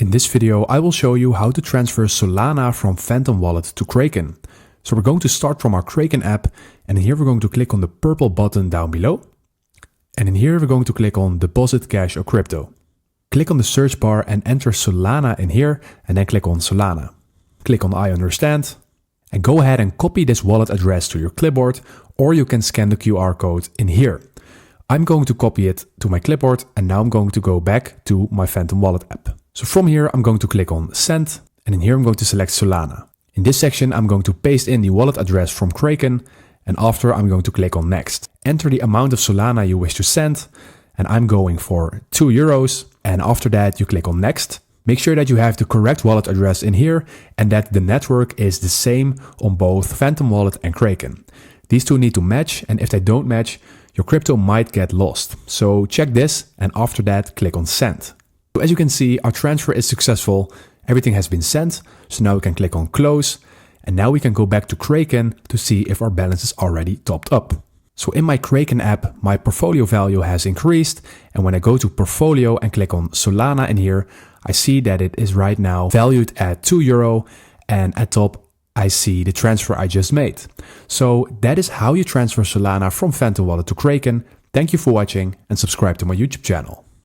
In this video, I will show you how to transfer Solana from Phantom Wallet to Kraken. So we're going to start from our Kraken app, and in here we're going to click on the purple button down below. And in here we're going to click on Deposit Cash or Crypto. Click on the search bar and enter Solana in here, and then click on Solana. Click on I understand, and go ahead and copy this wallet address to your clipboard, or you can scan the QR code in here. I'm going to copy it to my clipboard, and now I'm going to go back to my Phantom Wallet app. So from here, I'm going to click on Send, and in here I'm going to select Solana. In this section, I'm going to paste in the wallet address from Kraken, and after I'm going to click on Next. Enter the amount of Solana you wish to send, and I'm going for €2, and after that you click on Next. Make sure that you have the correct wallet address in here and that the network is the same on both Phantom Wallet and Kraken. These two need to match, and if they don't match, your crypto might get lost. So check this, and after that click on Send. So as you can see, our transfer is successful. Everything has been sent. So now we can click on Close. And now we can go back to Kraken to see if our balance is already topped up. So in my Kraken app, my portfolio value has increased. And when I go to Portfolio and click on Solana in here, I see that it is right now valued at €2. And at top, I see the transfer I just made. So that is how you transfer Solana from Phantom Wallet to Kraken. Thank you for watching and subscribe to my YouTube channel.